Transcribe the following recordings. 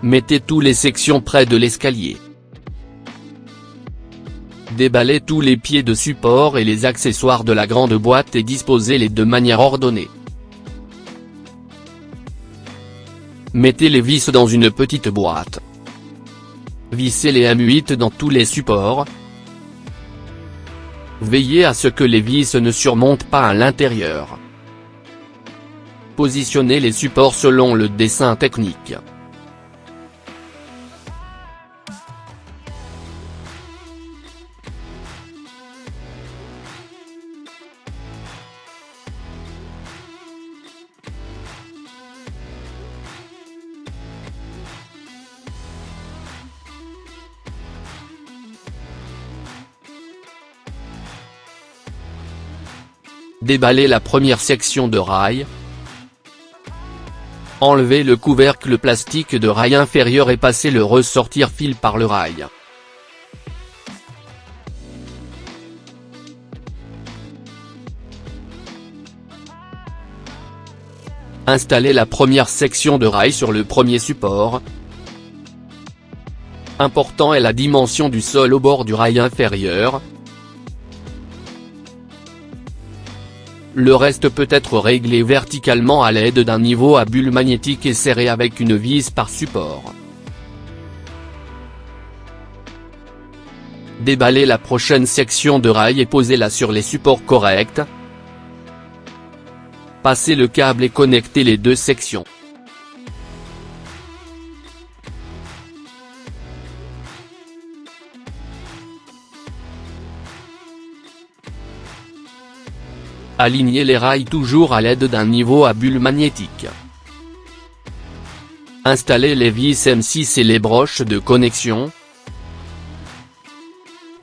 Mettez tous les sections près de l'escalier. Déballez tous les pieds de support et les accessoires de la grande boîte et disposez-les de manière ordonnée. Mettez les vis dans une petite boîte. Vissez les M8 dans tous les supports. Veillez à ce que les vis ne surmontent pas à l'intérieur. Positionnez les supports selon le dessin technique. Déballez la première section de rail. Enlevez le couvercle plastique de rail inférieur et passez le ressortir fil par le rail. Installez la première section de rail sur le premier support. Important est la dimension du sol au bord du rail inférieur. Le reste peut être réglé verticalement à l'aide d'un niveau à bulle magnétique et serré avec une vis par support. Déballez la prochaine section de rail et posez-la sur les supports corrects. Passez le câble et connectez les deux sections. Alignez les rails toujours à l'aide d'un niveau à bulle magnétique. Installez les vis M6 et les broches de connexion.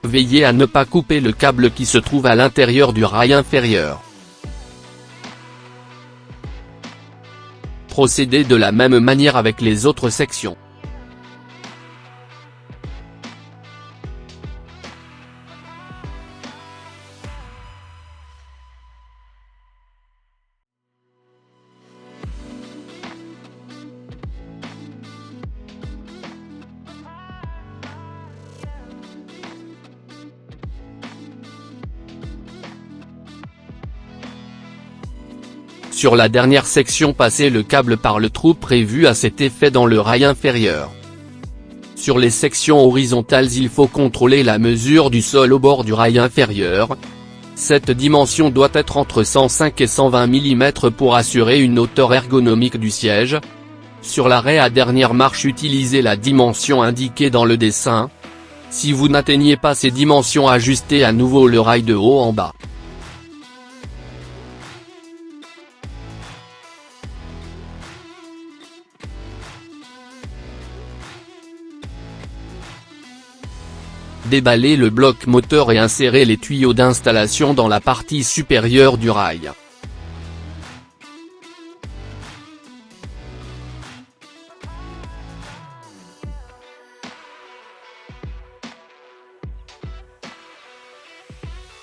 Veillez à ne pas couper le câble qui se trouve à l'intérieur du rail inférieur. Procédez de la même manière avec les autres sections. Sur la dernière section, passez le câble par le trou prévu à cet effet dans le rail inférieur. Sur les sections horizontales, il faut contrôler la mesure du sol au bord du rail inférieur. Cette dimension doit être entre 105 et 120 mm pour assurer une hauteur ergonomique du siège. Sur l'arrêt à dernière marche, utilisez la dimension indiquée dans le dessin. Si vous n'atteignez pas ces dimensions, ajustez à nouveau le rail de haut en bas. Déballez le bloc moteur et insérez les tuyaux d'installation dans la partie supérieure du rail.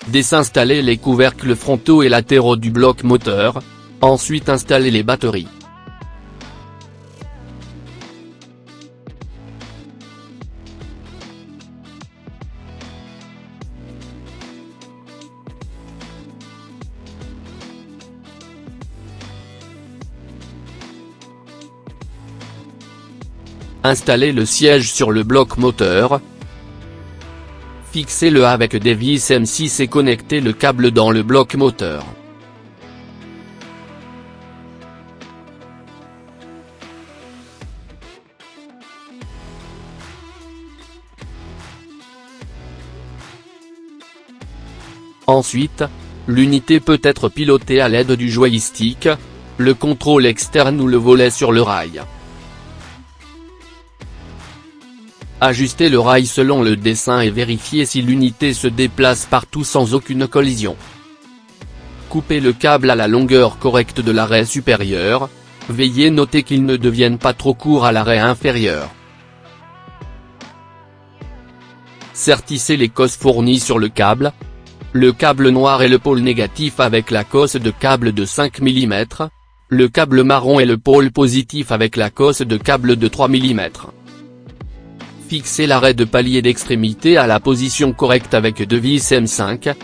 Désinstallez les couvercles frontaux et latéraux du bloc moteur, ensuite installez les batteries. Installez le siège sur le bloc moteur. Fixez-le avec des vis M6 et connectez le câble dans le bloc moteur. Ensuite, l'unité peut être pilotée à l'aide du joystick, le contrôle externe ou le volet sur le rail. Ajustez le rail selon le dessin et vérifiez si l'unité se déplace partout sans aucune collision. Coupez le câble à la longueur correcte de l'arrêt supérieur, veillez noter qu'il ne devienne pas trop court à l'arrêt inférieur. Sertissez les cosses fournies sur le câble noir et le pôle négatif avec la cosse de câble de 5 mm, le câble marron et le pôle positif avec la cosse de câble de 3 mm. Fixez l'arrêt de palier d'extrémité à la position correcte avec deux vis M5.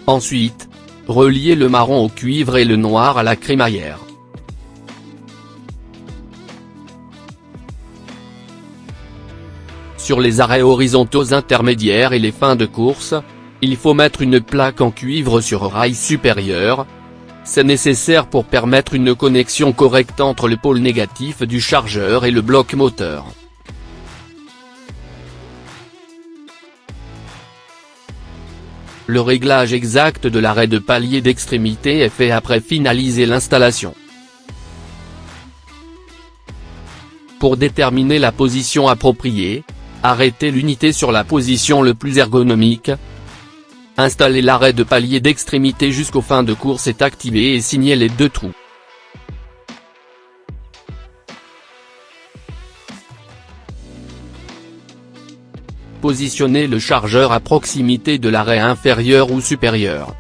Ensuite, reliez le marron au cuivre et le noir à la crémaillère. Sur les arrêts horizontaux intermédiaires et les fins de course, il faut mettre une plaque en cuivre sur rail supérieur. C'est nécessaire pour permettre une connexion correcte entre le pôle négatif du chargeur et le bloc moteur. Le réglage exact de l'arrêt de palier d'extrémité est fait après finaliser l'installation. Pour déterminer la position appropriée, arrêtez l'unité sur la position le plus ergonomique. Installez l'arrêt de palier d'extrémité jusqu'aux fins de course et activez et signez les deux trous. Positionnez le chargeur à proximité de l'arrêt inférieur ou supérieur.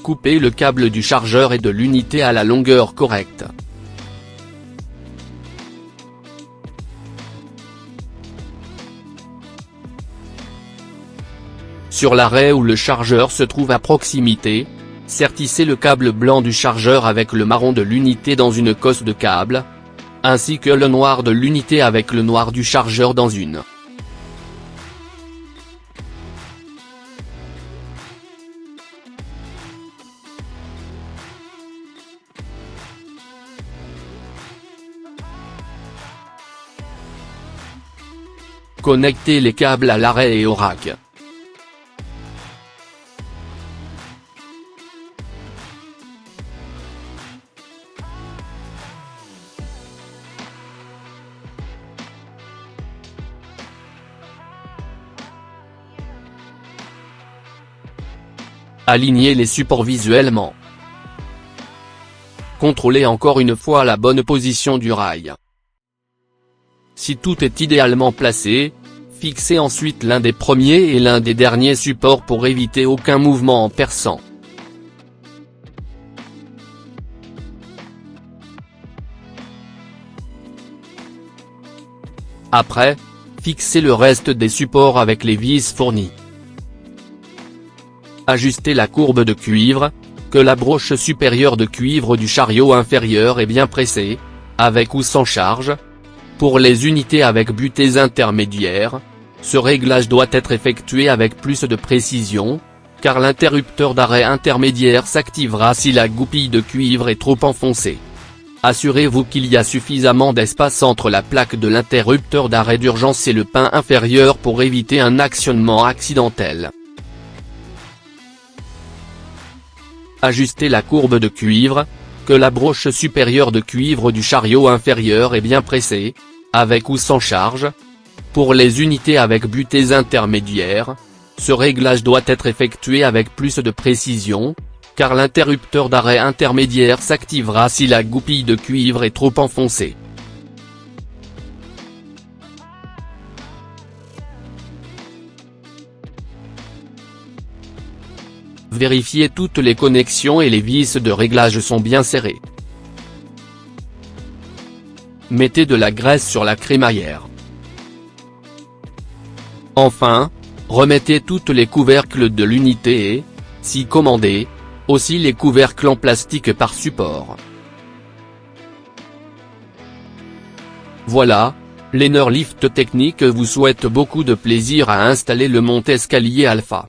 Coupez le câble du chargeur et de l'unité à la longueur correcte. Sur l'arrêt où le chargeur se trouve à proximité, sertissez le câble blanc du chargeur avec le marron de l'unité dans une cosse de câble, ainsi que le noir de l'unité avec le noir du chargeur dans une. Connectez les câbles à l'arrêt et au rack. Alignez les supports visuellement. Contrôlez encore une fois la bonne position du rail. Si tout est idéalement placé, fixez ensuite l'un des premiers et l'un des derniers supports pour éviter aucun mouvement en perçant. Après, fixez le reste des supports avec les vis fournies. Ajustez la courbe de cuivre, que la broche supérieure de cuivre du chariot inférieur est bien pressée, avec ou sans charge. Pour les unités avec butées intermédiaires, ce réglage doit être effectué avec plus de précision, car l'interrupteur d'arrêt intermédiaire s'activera si la goupille de cuivre est trop enfoncée. Assurez-vous qu'il y a suffisamment d'espace entre la plaque de l'interrupteur d'arrêt d'urgence et le pin inférieur pour éviter un actionnement accidentel. Ajustez la courbe de cuivre, que la broche supérieure de cuivre du chariot inférieur est bien pressée, avec ou sans charge. Pour les unités avec butées intermédiaires, ce réglage doit être effectué avec plus de précision, car l'interrupteur d'arrêt intermédiaire s'activera si la goupille de cuivre est trop enfoncée. Vérifiez toutes les connexions et les vis de réglage sont bien serrées. Mettez de la graisse sur la crémaillère. Enfin, remettez toutes les couvercles de l'unité et, si commandé, aussi les couvercles en plastique par support. Voilà, l'Enerlift Technique vous souhaite beaucoup de plaisir à installer le monte-escalier Alpha.